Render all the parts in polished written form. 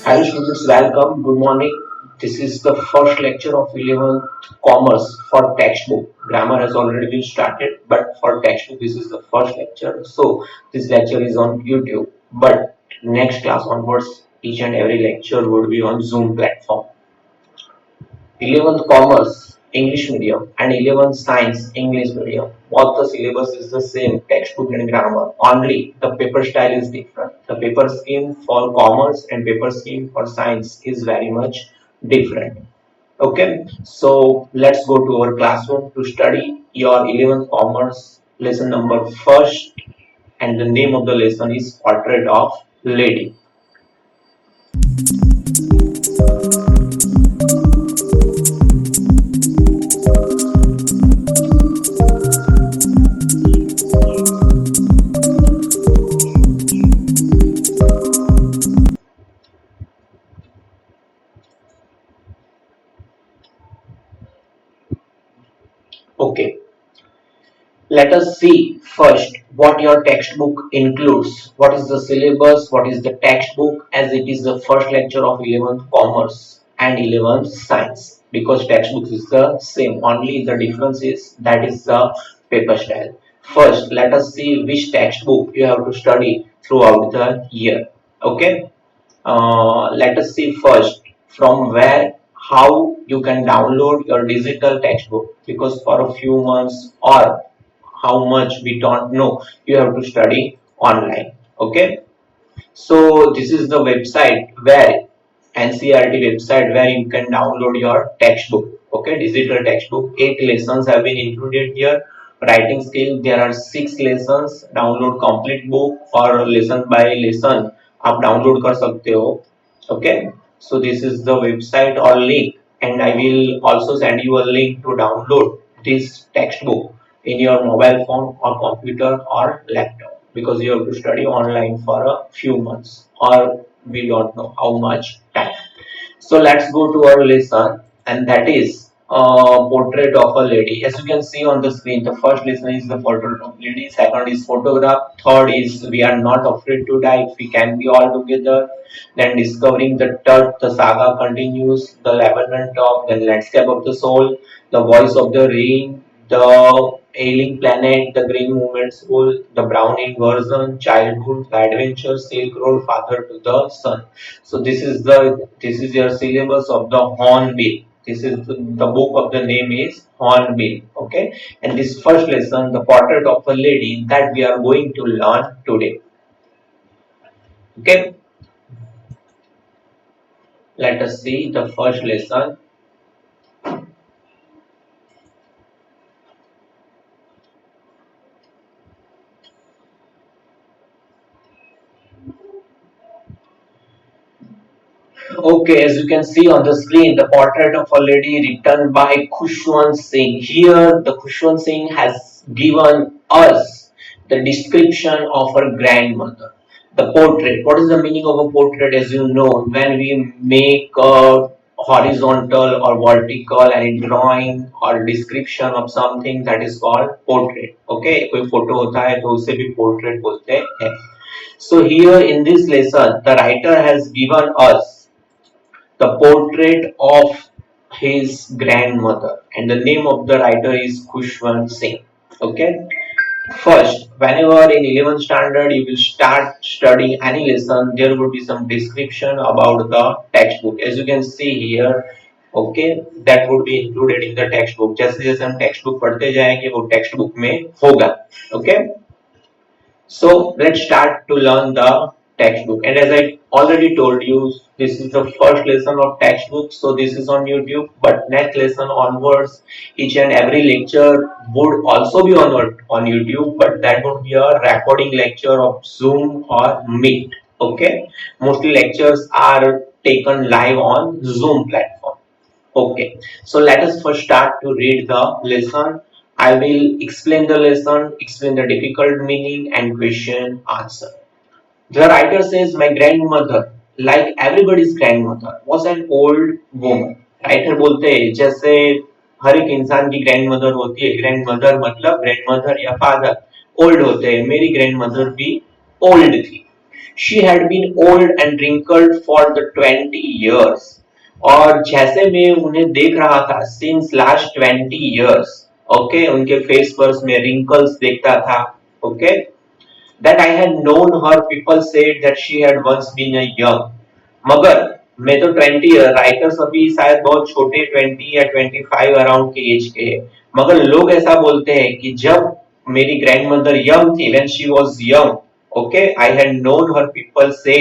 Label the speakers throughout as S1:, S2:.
S1: Hello students, welcome. Good morning. This is the first lecture of 11th Commerce for textbook. Grammar has already been started, but for textbook this is the first lecture. So this lecture is on YouTube, but next class onwards each and every lecture would be on Zoom platform. 11th Commerce English medium and 11th Science English medium. Both the syllabus is the same, textbook and grammar. Only the paper style is different. The paper scheme for commerce and paper scheme for science is very much different. Okay, so let's go to our classroom to study your 11th Commerce lesson number first, and the name of the lesson is Portrait of Lady. Okay, let us see first what your textbook includes. What is the syllabus? What is the textbook? As it is the first lecture of 11th Commerce and 11th Science. Because textbook is the same, only the difference is that is the paper style. First, let us see which textbook you have to study throughout the year. Okay. Let us see first from where how you can download your digital textbook, because for a few months or how much we don't know, you have to study online. Okay, so this is the website where NCERT website where you can download your textbook. Okay, digital textbook. 8 lessons have been included here. Writing skill, there are 6 lessons. Download complete book or lesson by lesson आप download कर सकते हो. Okay, so this is the website or link, and I will also send you a link to download this textbook in your mobile phone or computer or laptop, because you have to study online for a few months or we don't know how much time. So let's go to our lesson, and that is portrait of a lady. As you can see on the screen, the first lesson is the portrait of lady, second is photograph, third is we are not afraid to die if we can be all together, then discovering the tut, the saga continues, the Lebanon talk, then landscape of the soul, the voice of the rain, the ailing planet, the green movement soul, the Browning version, childhood, the adventure, Silk Road, father to the son. So this is your syllabus of the Hornbill. This is the book of the name is Hornbill. Okay, and this first lesson, the portrait of a lady, that we are going to learn today. Okay, let us see the first lesson. Okay, as you can see on the screen, the portrait of a lady written by Khushwant Singh. Here, the Khushwant Singh has given us the description of her grandmother. The portrait. What is the meaning of a portrait? As you know, when we make a horizontal or vertical any drawing or description of something, that is called portrait. Okay, कोई photo होता है तो उसे भी portrait बोलते हैं. So here in this lesson, the writer has given us the portrait of his grandmother, and the name of the writer is Khushwant Singh. Okay, first, whenever in 11th standard you will start studying any lesson, there would be some description about the textbook. As you can see here, okay, that would be included in the textbook. जैसे जैसे हम textbook पढ़ते जाएंगे वो textbook में होगा. Okay, so let's start to learn the textbook. And as I already told you, this is the first lesson of textbook. So this is on YouTube. But next lesson onwards, each and every lecture would also be on YouTube. But that would be a recording lecture of Zoom or Meet. Okay. Mostly lectures are taken live on Zoom platform. Okay, so let us first start to read the lesson. I will explain the lesson, explain the difficult meaning and question answer. The writer says, my grandmother, like everybody's grandmother, was an old woman. Writer बोलते हैं जैसे हर एक इंसान की grandmother होती है. Grandmother मतलब grandmother या फादर ओल्ड होते हैं. मेरी ग्रैंडमदर भी ओल्ड थी. She had been old and wrinkled for the 20 years. और जैसे मैं उन्हें देख रहा था सिंस लास्ट 20 years, ओके, उनके फेस पर मैं रिंकल्स देखता था. Okay, that I had known her, people said that she had once been a young. मगर मैं तो 20, राइटर्स अभी शायद बहुत छोटे 20 या 25 अराउंड के एज के हैं, मगर लोग ऐसा बोलते हैं कि जब मेरी ग्रैंडमदर यंग थी, when she was young, okay, I had known her, people से,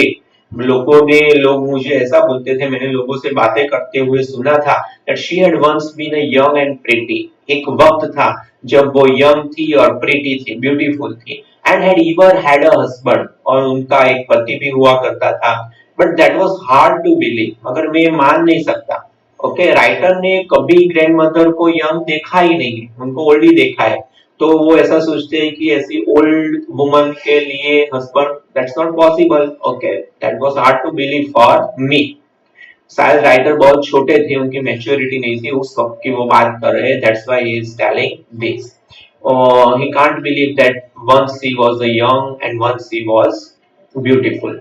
S1: लोग मुझे ऐसा बोलते थे, मैंने लोगों से बातें करते हुए सुना था, that she had once been a young and pretty. एक वक्त था जब वो यंग थी और प्रिटी थी, ब्यूटीफुल थी, and had ever had a husband, और उनका एक पति भी हुआ करता था. But that was hard to believe, मगर मैं मान नहीं सकता. ओके, राइटर ने कभी ग्रैंडमदर को यंग देखा ही नहीं है, उनको ओल्ड ही देखा है. तो वो ऐसा सोचते हैं कि ऐसी ओल्ड वुमन के लिए husband, that's not possible. Okay, that was hard to believe for me. शायद राइटर बहुत छोटे थे, उनकी मैच्योरिटी नहीं थी उस वक्त की वो बात कर रहे हैं, that's why he is telling this. He can't believe that once he was a young and once he was beautiful.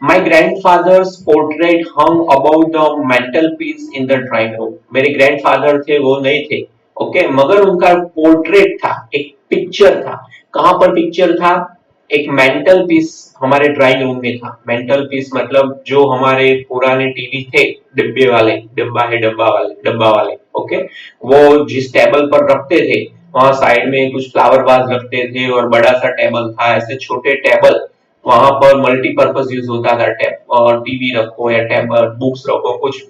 S1: My grandfather's portrait hung above the mantelpiece in the drawing room. मेरे grandfather थे, वो नहीं थे, okay, मगर उनका portrait था, एक picture था. कहां पर पिक्चर था? एक मेंटल पीस हमारे ड्राइंग रूम में था. मेंटल पीस मतलब जो हमारे पुराने टीवी थे, डिब्बे वाले, डब्बा वाले, ओके, वो जिस टेबल पर रखते थे, वहां साइड में कुछ फ्लावर वाज रखते थे और बड़ा सा टेबल था, ऐसे छोटे टेबल, वहां पर मल्टीपर्पज यूज होता था. टैब और टीवी रखो या टेबल, बुक्स रखो, कुछ,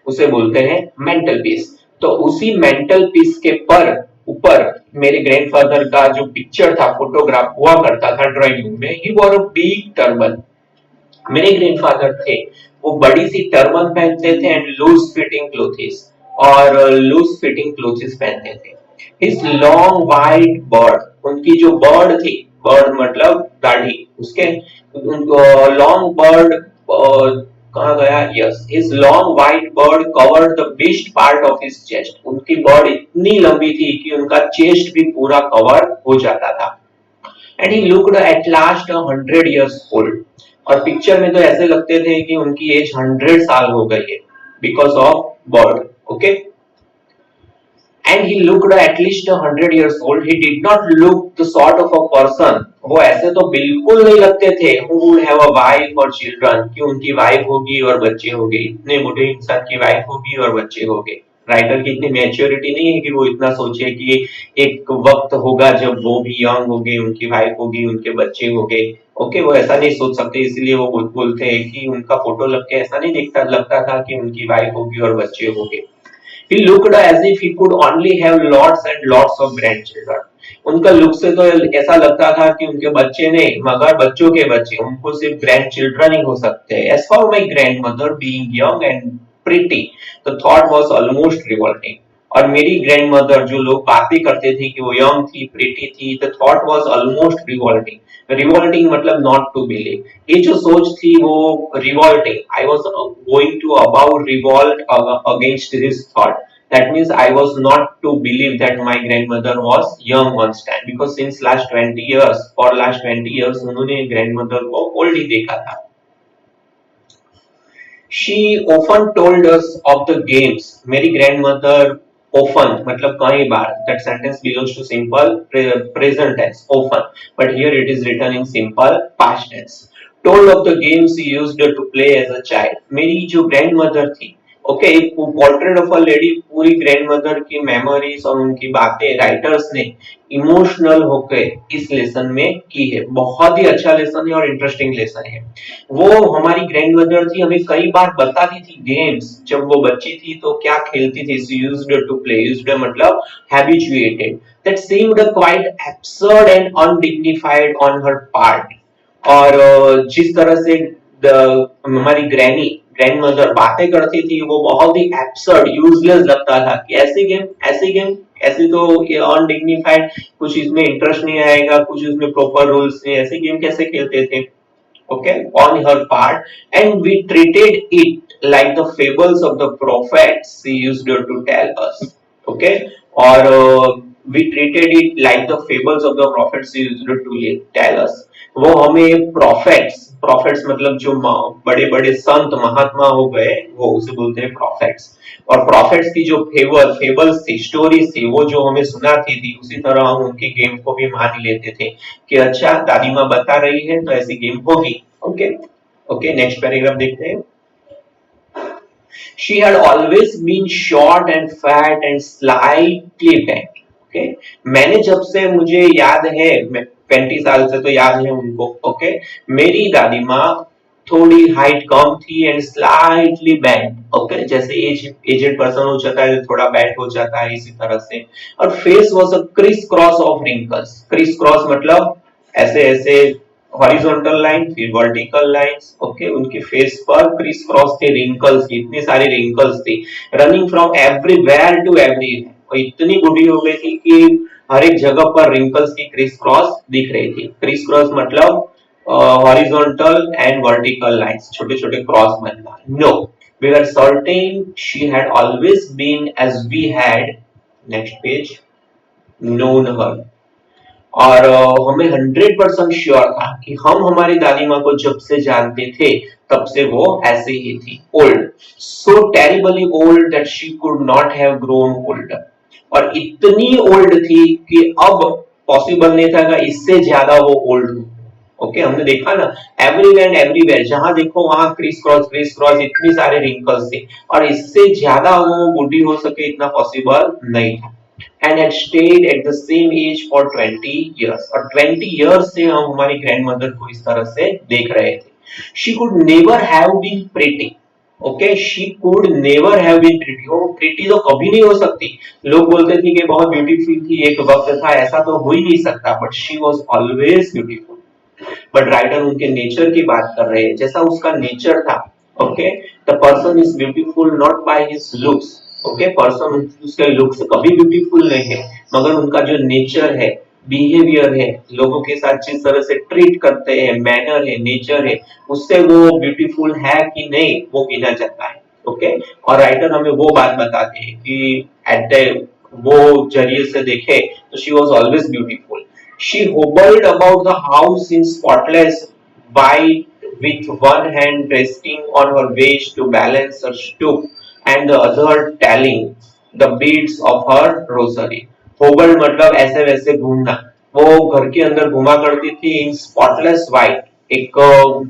S1: उसे बोलते हैं मेंटल पीस. तो उसी मेंटल पीस के पर ऊपर मेरे ग्रैंडफादर का जो पिक्चर था, फोटोग्राफ हुआ करता था ड्राइंग रूम में. ही वॉर अ बिग टर्बन. मेरे ग्रैंडफादर थे, वो बड़ी सी टर्बन पहनते थे एंड लूज फिटिंग क्लोथ्स, और लूज फिटिंग क्लोथ्स पहनते थे. हिज लॉन्ग वाइट बर्ड, उनकी जो बर्ड थी, बर्ड मतलब दाढ़ी, उसके लॉन्ग बर्ड, कहा गया, yes, his long white bird covered the best part of his chest. उनकी बर्ड इतनी लंबी थी कि उनका चेस्ट भी पूरा कवर हो जाता था. And he looked at last 100 years old. और पिक्चर में तो ऐसे लगते थे कि उनकी एज 100 साल हो गई है, because of bird. Okay, and he looked at least 100 years old. He did not look the sort of a person. वो ऐसे तो बिल्कुल नहीं लगते थे. Who would have a wife or children? कि उनकी वाइफ होगी और बच्चे होंगे. इतने बूढ़े इंसान की वाइफ होगी और बच्चे होंगे. राइटर की इतनी मैच्योरिटी नहीं है कि वो इतना सोचे कि एक वक्त होगा जब वो भी यंग होंगे, उनकी वाइफ होगी, उनके बच्चे होंगे. ओके, वो ऐसा नहीं सोच सकते, इसलिए वो बोलते हैं कि उनका फोटो लग के ऐसा नहीं दिखता, लगता था कि उनकी वाइफ होगी और बच्चे होंगे. He looked as if he could only have lots and lots of grandchildren. उनका लुक से तो ऐसा लगता था कि उनके बच्चे नहीं, मगर बच्चों के बच्चे, उनको सिर्फ ग्रैंड चिल्ड्रन ही हो सकते हैं. As for my grandmother being young and pretty, the thought was almost revolting. और मेरी ग्रैंडमदर, जो लोग बातें करते थे कि वो यंग थी, प्रिटी थी, the thought was almost revolting. Revolting मतलब नॉट टू बिलीव. ये जो सोच थी वो revolting. I was going to about revolt against this thought. That means I was not to believe that my grandmother was young once time, because since last 20 years, for last 20 years उन्होंने grandmother को old ही देखा था. She often told us of the games. मेरी grandmother often मतलब कई बार. That sentence belongs to simple present tense, often, but here it is written in simple past tense. Told of the games she used to play as a child. मेरी जो grandmother थी, okay, portrait of a lady, पूरी grandmother की memories और उनकी बातें writers ने emotional होकर इस लेसन में की है. बहुत ही अच्छा लेसन है और इंटरेस्टिंग लेसन है. वो हमारी ग्रैंडमदर थी, हमें कई बार बताती थी गेम्स. जब वो बच्ची थी तो क्या खेलती थी. She used to play, used मतलब habituated, that seemed quite absurd and undignified on her part. और जिस तरह से हमारी ग्रैंडमदर बातें करती थी, वो बहुत ही एब्सर्ड, यूजलेस लगता था कि ऐसी गेम ऐसी तो ये अनडिग्निफाइड, कुछ इसमें इंटरेस्ट नहीं आएगा, कुछ इसमें प्रॉपर रूल्स नहीं, ऐसी गेम कैसे खेलते थे. okay, on her part, and we treated it like the fables of the prophets she used to tell us. okay, और we treated it like the fables of the prophets used to tell us. वो हमें prophets मतलब जो बड़े बड़े संत महात्मा हो गए वो उसे बोलते हैं prophets। और prophets की जो फेबल्स थी, स्टोरीज थी, वो जो हमें सुनाती थी, उसी तरह हम उनकी गेम को भी मान लेते थे कि अच्छा दादी माँ बता रही है तो ऐसी गेम होगी। ओके ओके, नेक्स्ट पैराग्राफ देखते हैं। She had always been short and fat and slightly bent. Okay? मैंने जब से मुझे याद है, 20 साल से तो याद है उनको। ओके, मेरी दादी माँ थोड़ी हाइट कम थी एंड स्लाइटली बैंड। ओके, जैसे एजेड पर्सन हो जाता है थोड़ा बैंड हो जाता है, इसी तरह से। और face was a crisscross of wrinkles. Crisscross मतलब ऐसे ऐसे हॉरिजॉन्टल लाइन फिर वर्टिकल लाइंस। ओके, उनके फेस पर क्रिस क्रॉस थे रिंकल्स, इतनी सारी रिंकल्स थी, running from everywhere to everywhere. और इतनी बूढ़ी हो गई थी कि हर एक जगह पर रिंकल्स की क्रिस क्रॉस दिख रही थी। क्रिस क्रॉस मतलब हॉरिजॉन्टल एंड वर्टिकल लाइंस, छोटे छोटे क्रॉस बनना। No, we were certain she had always been as we had, next page, known her। और हमें 100% श्योर था कि हम हमारी दादी माँ को जब से जानते थे तब से वो ऐसे ही थी, old, so terribly old that she could not have grown older. और इतनी ओल्ड थी कि अब पॉसिबल नहीं था कि इससे ज्यादा वो ओल्ड हो। ओके, हमने देखा ना एवरीवेयर एंड एवरीवेयर, जहां देखो वहां क्रिस क्रॉस इतनी सारे रिंकल्स थे, और इससे ज्यादा वो बूढ़ी हो सके इतना पॉसिबल नहीं था। and had stayed at the same age for 20 years। और 20 years से हम हमारी ग्रैंडमदर को इस तरह से देख रहे थे। She could never have been pretty। Okay, she could never have been pretty। वो pretty तो कभी नहीं हो सकती। लोग बोलते थे कि बहुत ब्यूटीफुल थी, एक वक्त था, ऐसा तो हो ही नहीं सकता, but she was always beautiful। But writer उनके नेचर की बात कर रहे हैं, जैसा उसका नेचर था। Okay, the person is beautiful not by his looks. Okay, person उसके लुक्स कभी ब्यूटीफुल नहीं है, मगर उनका जो नेचर है, बिहेवियर है, लोगों के साथ जिस तरह से ट्रीट करते हैं, मैनर है, नेचर है, उससे वो ब्यूटीफुल है कि नहीं वो गिना जाता है। ओके, और राइटर हमें वो बात बताते हैं कि एट द वो जरिए से देखे तो she was always beautiful. She hobbled about the house in spotless white, with one hand resting on her waist to balance her stoop, and the other tallying the beads of her rosary। Hobbled मतलब ऐसे वैसे घूमना। वो घर के अंदर घुमा करती थी इन स्पॉटलेस व्हाइट, एक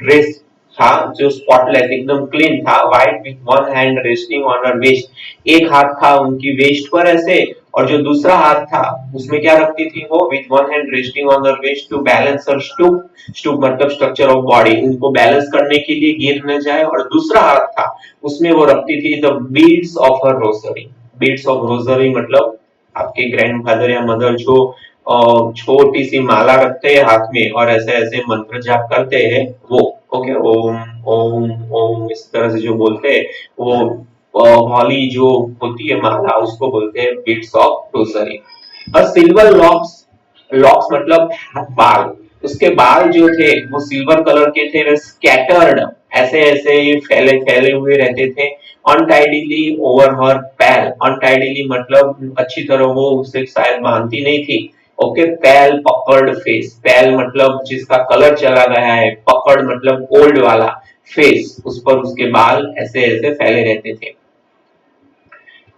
S1: ड्रेस था जो स्पॉटलेस एकदम क्लीन था, white, with one hand resting on her waist. एक हाथ था उनकी वेस्ट पर ऐसे, और जो दूसरा हाथ था उसमें क्या रखती थी वो, with one hand resting on her waist to balance her stoop. Stoop मतलब स्ट्रक्चर ऑफ बॉडी, उनको बैलेंस करने के लिए गिर न जाए। और दूसरा हाथ था उसमें वो रखती थी the beads of her rosary. Beads of rosary मतलब आपके ग्रैंडफादर या मदर जो छोटी सी माला रखते हैं हाथ में और ऐसे ऐसे मंत्र जाप करते हैं वो। ओके, ओम ओम ओम इस तरह से जो बोलते हैं वो हॉली जो होती है माला, उसको बोलते हैं बीट्स ऑफ रोजरी। और सिल्वर लॉक्स, लॉक्स मतलब बाल, उसके बाल जो थे वो सिल्वर कलर के थे, वे स्कैटर्ड ऐसे ऐसे फैले फैले हुए रहते थे। अनटाइडीली ओवर हर पैल, अनटाइडीली मतलब अच्छी तरह वो उसे शायद बांधती नहीं थी। ओके, पैल पकड़ फेस, पैल मतलब जिसका कलर चला गया है, पकड़ मतलब ओल्ड वाला, फेस उस पर उसके बाल ऐसे ऐसे फैले रहते थे।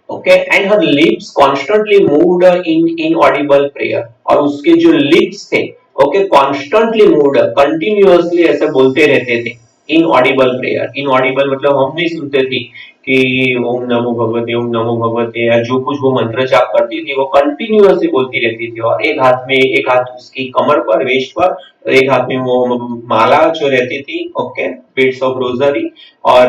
S1: okay, and her lips constantly moved in inaudible prayer। और उसके जो lips थे okay, constantly moved, continuously ऐसे बोलते रहते थे। inaudible prayer, inaudible मतलब हम नहीं सुनते थे कि ओम नमो भगवते ओम नमो भगवते, या जो कुछ वो मंत्र जाप करती थी वो कंटिन्यूअसली बोलती रहती थी। और एक हाथ उसकी कमर पर, वेस्ट पर, और एक हाथ में वो माला जो रहती थी, ओके, बीड्स ऑफ रोजरी। और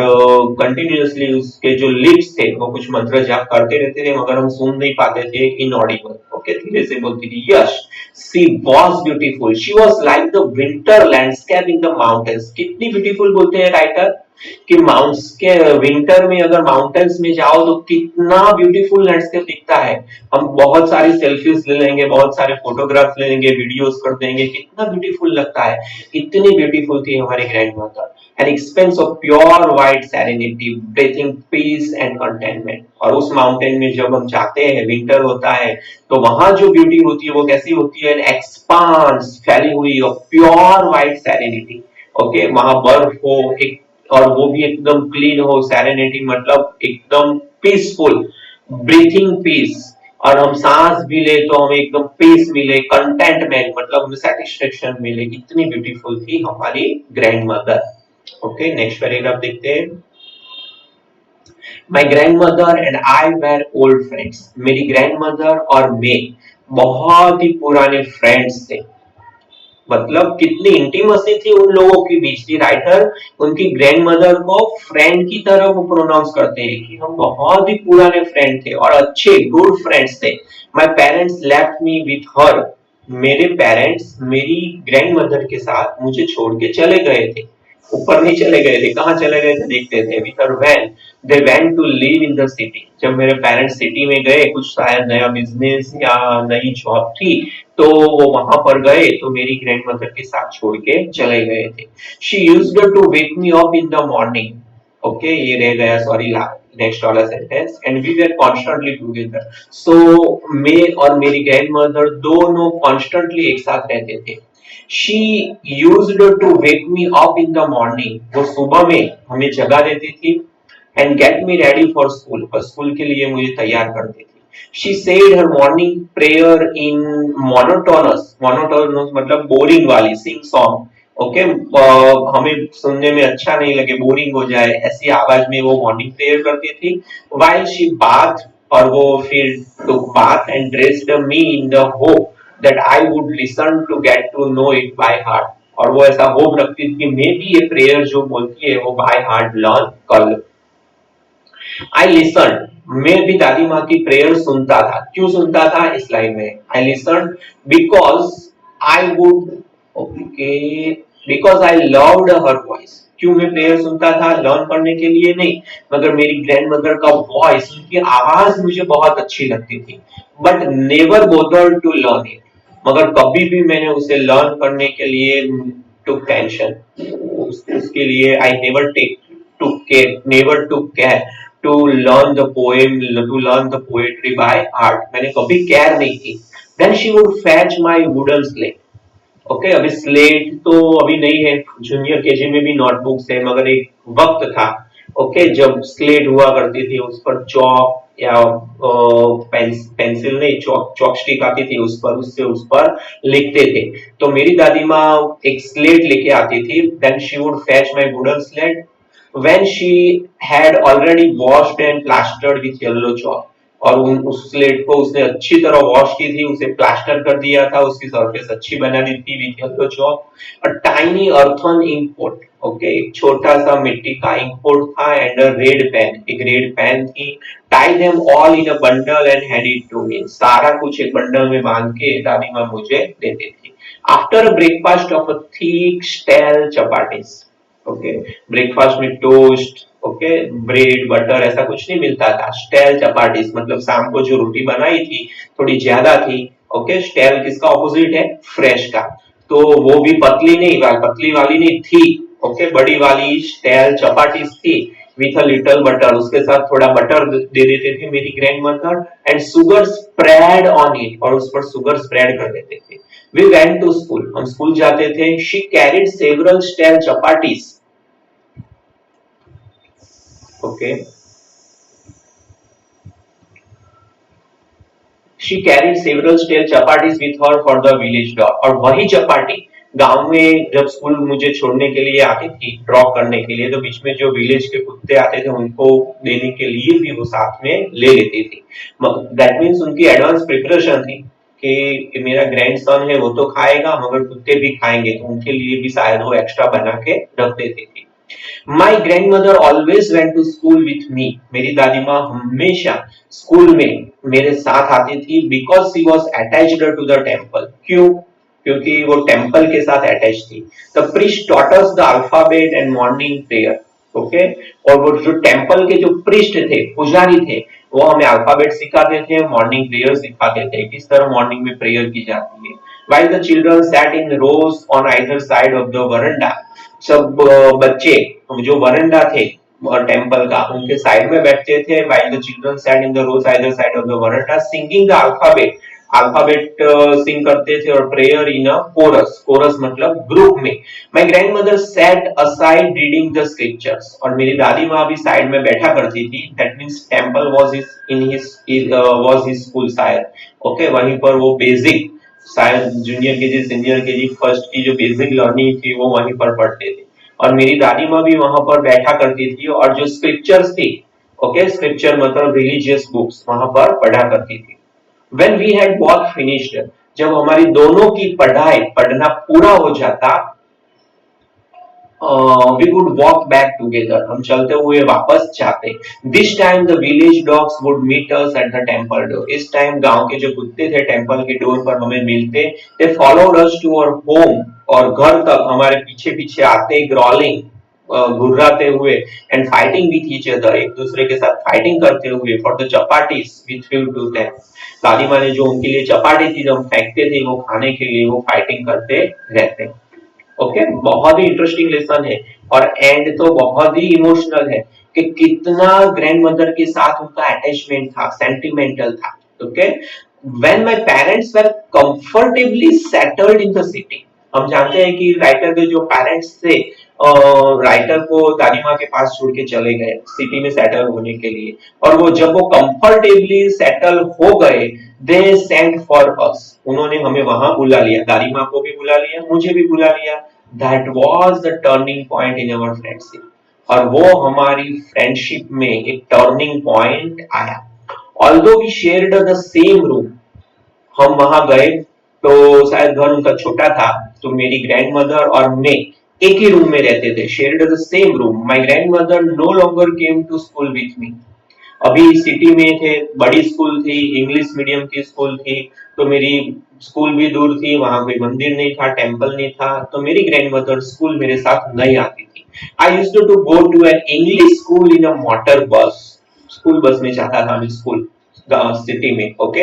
S1: कंटिन्यूअसली उसके जो लिप्स थे वो कुछ मंत्र जाप करते रहते थे, मगर हम सुन नहीं पाते थे, इनऑडिबल। ओके, धीरे से बोलती थी yes she was beautiful, she was like the winter landscape in the mountains. कितनी ब्यूटीफुल बोलते हैं राइटर, कि माउंट्स के विंटर में अगर माउंटेन्स में जाओ तो कितना ब्यूटीफुल लैंडस्केप दिखता है। हम बहुत सारी सेल्फीज ले लेंगे, बहुत सारे फोटोग्राफ्स ले लेंगे, वीडियोस कर देंगे, कितना ब्यूटीफुल लगता है। इतनी ब्यूटीफुल थी हमारी grandmother. An expanse of pure white serenity, breathing peace and contentment. और उस माउंटेन में जब हम जाते हैं, विंटर होता है, तो वहां जो ब्यूटी होती है वो कैसी होती है, एन एक्सपांस फैली हुई of pure white serenity. Okay, वहां बर्फ हो, एक और वो भी एकदम क्लीन हो, सेरेनिटी मतलब एकदम पीसफुल, ब्रीथिंग पीस। और हम सांस भी ले तो हमें एकदम पीस मिले, कंटेंटमेंट मतलब हमें सेटिस्फेक्शन मिले। इतनी ब्यूटीफुल थी हमारी grandmother. Okay, next paragraph देखते हैं। My grandmother and I were old friends. मेरी ग्रैंड मदर और मैं बहुत ही पुराने फ्रेंड्स थे। मतलब कितनी इंटीमेसी थी उन लोगों के बीच की। राइटर उनकी ग्रैंड मदर को फ्रेंड की तरह वो प्रोनाउंस करते हैं कि हम बहुत ही पुराने फ्रेंड थे और अच्छे गुड फ्रेंड्स थे। My parents left me with her. मेरे पेरेंट्स मेरी ग्रैंड मदर के साथ मुझे छोड़ के चले गए थे। ऊपर नहीं चले गए थे, कहाँ चले गए थे देखते थे। With her when they went to live in the city. जब मेरे पेरेंट्स सिटी में गए, कुछ शायद नया बिजनेस या नई जॉब थी, तो वो वहां पर गए, तो मेरी ग्रैंड मदर के साथ छोड़ के चले गए थे। She used to wake me up in the morning. Okay, ये रह गया, सॉरी, नेक्स्ट वाला sentence. And we were constantly together. So मैं और मेरी ग्रैंड मदर दोनों कॉन्स्टेंटली एक साथ रहते थे। She used to wake me up in the morning. वो सुबह में हमें जगा देती थी। And get me ready for school, और स्कूल के लिए मुझे तैयार करती थी। She said her morning prayer in monotonous मतलब बोरिंग वाली सिंग सॉन्ग। ओके, हमें सुनने में अच्छा नहीं लगे, बोरिंग हो जाए, ऐसी आवाज में वो मॉर्निंग प्रेयर करती थी। While she bathed, और वो फिर took bath and dressed me in the hope that I would listen to get to know it by heart। और वो ऐसा होप रखती थी कि मैं भी ये प्रेयर जो बोलती है वो बाय हार्ट लर्न कर लूं। आई लिसन, मैं भी दादी माँ की प्रेयर सुनता था। क्यों सुनता था, इस लाइन में। I listen because I would, okay, because I loved her voice. क्यों मैं प्रेयर सुनता था, लर्न करने के लिए नहीं, मगर मेरी ग्रैंड मदर का वॉइस, उनकी आवाज मुझे बहुत अच्छी लगती थी। But never bother to learn it, मगर कभी भी मैंने उसे लर्न करने के लिए टुक टेंशन, उसके लिए I never take to care, never to care to learn the poem, to learn the poetry by heart, मैंने कभी केयर नहीं की। Then she would fetch my wooden slate. Okay, अभी स्लेट तो अभी नहीं है, जूनियर केजी में भी नोटबुक्स है, मगर एक वक्त था, ओके, जब स्लेट हुआ करती थी, उस पर चौक या पेंसिल नहीं, चौक स्टिक आती थी, उस पर, उससे उस पर लिखते थे। तो मेरी दादी माँ एक स्लेट लेके आती थी। Then she would fetch my wooden slate when she had already washed and plastered with yellow chalk। और उस स्लेट को उसने अच्छी तरह वॉश की थी, उसे प्लास्टर कर दिया था, उसकी सरफेस अच्छी बना दी थी विथ येलो चॉक। और tiny earthen ink pot, okay, एक छोटा सा मिट्टी का इंक पोट था। एंड अ रेड पेन, एक रेड पेन थी। Tie them all in a bundle and hand it to me, सारा कुछ एक बंडल में बांध के दादी माँ मुझे देती थी। After breakfast of a thick stale chapatis. Okay, breakfast में टोस्ट, ओके, ब्रेड बटर ऐसा कुछ नहीं मिलता था। स्टेल चपाटीज मतलब शाम को जो रोटी बनाई थी थोड़ी ज्यादा थी। ओके, स्टेल किसका ऑपोजिट है, फ्रेश का। तो वो भी पतली नहीं, पतली वाली नहीं थी, ओके, बड़ी वाली स्टेल चपाटीज थी विथ अ लिटिल बटर, उसके साथ थोड़ा बटर दे देते थे मेरी grandmother. And sugar spread on it, और उस पर शुगर स्प्रेड कर देते थे। वी वेंट टू स्कूल, हम स्कूल जाते थे। She carried several stale chapatis. Okay, she carried several stale chapatis with her for the village dog. और वही चपाटी गांव में जब स्कूल मुझे छोड़ने के लिए आती थी, ड्रॉप करने के लिए, तो बीच में जो विलेज के कुत्ते आते थे उनको देने के लिए भी वो साथ में ले लेती थी। दैट मीन्स उनकी एडवांस प्रिपरेशन थी कि मेरा ग्रैंड सन है वो तो खाएगा, मगर कुत्ते भी खाएंगे, तो उनके लिए भी शायद वो एक्स्ट्रा बना के रख देती थी। My grandmother always went to school with me. मेरी दादी माँ हमेशा स्कूल में मेरे साथ आती थी। Because she was attached to the temple. क्यों, क्योंकि वो टेम्पल के साथ अटैच थी। The priest taught us the alphabet and morning prayer. Okay. और वो जो टेम्पल के जो प्रिस्ट थे, पुजारी थे, वो हमें अल्फाबेट सिखाते थे, मॉर्निंग प्रेयर सिखाते थे, किस तरह मॉर्निंग में प्रेयर की जाती है। While the children sat in rows on either side of the veranda, सब बच्चे जो वरंडा थे टेम्पल का, उनके साइड में बैठते थे। While the children sat in the rows either side of the veranda singing the alphabet, alphabet sing करते थे और prayer in a chorus, chorus मतलब ग्रुप में। My grandmother sat aside reading the scriptures, और मेरी दादी माँ भी साइड में बैठा करती थी। That means temple was was his school शायद। ओके, वहीं पर वो बेसिक शायद junior KG, senior KG, first की जो बेसिक लर्निंग थी वो वहीं पर पढ़ते थे। और मेरी दादी माँ भी वहां पर बैठा करती थी और जो स्क्रिप्चर्स थी, ओके, स्क्रिप्चर मतलब रिलीजियस बुक्स, वहां पर पढ़ा करती थी। When we had both finished, जब हमारी दोनों की पढ़ाई पढ़ना पूरा हो जाता, we would walk back together, हम चलते हुए वापस जाते। This time the village dogs would meet us at the temple door, इस टाइम गांव के जो कुत्ते थे टेम्पल के डोर पर हमें मिलते। They followed us to our home, और घर तक हमारे पीछे पीछे आते, ग्रॉलिंग, घुर्राते हुए, and fighting with each other, एक दूसरे के साथ फाइटिंग करते हुए, for the chapatis we threw to them, दादी माँ ने जो उनके लिए चपाटी थी जब फेंकते थे वो खाने के लिए, वो फाइटिंग करते रहते। ओके, बहुत ही इंटरेस्टिंग लेसन है। और एंड तो बहुत ही इमोशनल है कि कितना ग्रैंडमदर के साथ उनका अटैचमेंट था, सेंटिमेंटल था। Okay, when my parents were comfortably settled in the city, हम जानते हैं कि राइटर के जो पेरेंट्स थे, राइटर को दादी माँ के पास छोड़ के चले गए सिटी में सेटल होने के लिए। और वो जब वो कंफर्टेबली सेटल हो गए, दे सेंट फॉर अस, उन्होंने हमें वहां बुला लिया, दादी माँ को भी बुला लिया, मुझे भी बुला लिया। That was the turning point in our friendship, और वो हमारी फ्रेंडशिप में एक टर्निंग पॉइंट आया। Although we shared the same room, हम वहां गए तो शायद घर उनका छोटा था, तो मेरी ग्रैंडमदर और मैं एक ही रूम में रहते थे, shared the same room. My grandmother no longer came to school with me, अभी सिटी में थे, बड़ी स्कूल थी, इंग्लिश मीडियम की स्कूल थी, तो मेरी स्कूल भी दूर थी, वहां कोई मंदिर नहीं था, टेंपल नहीं था, तो मेरी ग्रैंडमदर स्कूल मेरे साथ नहीं आती थी। I used to go to an English school in a motor bus, school bus में जाता था मैं स्कूल सिटी में। ओके,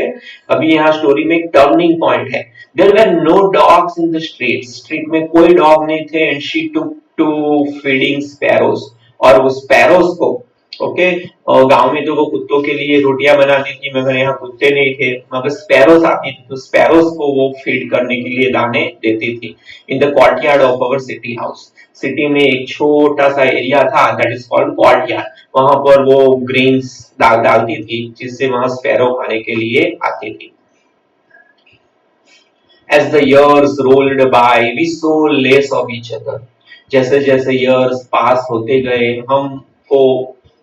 S1: अभी यहाँ स्टोरी में एक टर्निंग पॉइंट है। There were no dogs in the street, street में कोई डॉग नहीं थे। And she took to feeding sparrows, और वो स्पैरोज को, ओके, और गांव में तो वो कुत्तों के लिए रोटियां बनाती थी, मगर यहाँ कुत्ते नहीं थे, मगर स्पैरोस आती थी, तो स्पैरोस को वो फीड करने के लिए दाने देती थी। In the courtyard of our city house, city में एक छोटा सा एरिया था, दैट इज कॉल्ड कोर्टयार्ड, वहां पर वो ग्रेन्स डालती थी, जिससे वहां स्पैरो खाने के लिए आती थी। As the years rolled by, we saw less of each other. जैसे जैसे years पास होते गए, हमको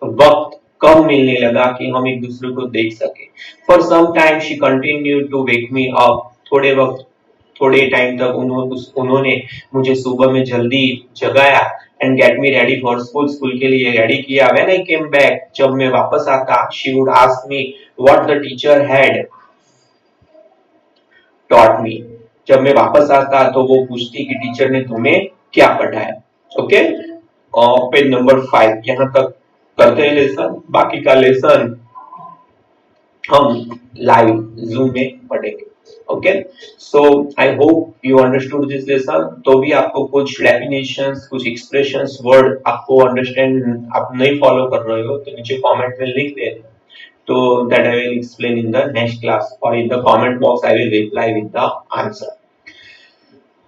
S1: वक्त कम मिलने लगा कि हम एक दूसरे को देख सके। For some time she continued to wake me up. थोड़े टाइम तक उन्होंने मुझे सुबह में जल्दी जगाया, and get me ready for school, school के लिए रेडी किया। When I came back, जब मैं वापस आता, she would ask me what the teacher had taught me. जब मैं वापस आता तो वो पूछती कि टीचर ने तुम्हें क्या पढ़ाया। ओके, पेज नंबर 5 यहाँ तक करते हैं लेसन, बाकी का लेसन हम लाइव जूम में पढ़ेंगे। Okay, so I hope you understood this lesson. तो भी आपको कुछ डेफिनेशंस, कुछ एक्सप्रेशंस, वर्ड आपको अंडरस्टैंड, आप नहीं फॉलो कर रहे हो तो नीचे कमेंट में लिख देना, so that I will explain in the next class, or in the comment box I will reply with the answer.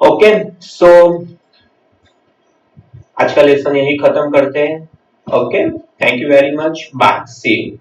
S1: Okay, so आज का लेसन यही खत्म करते हैं। Okay, thank you very much, bye, see you.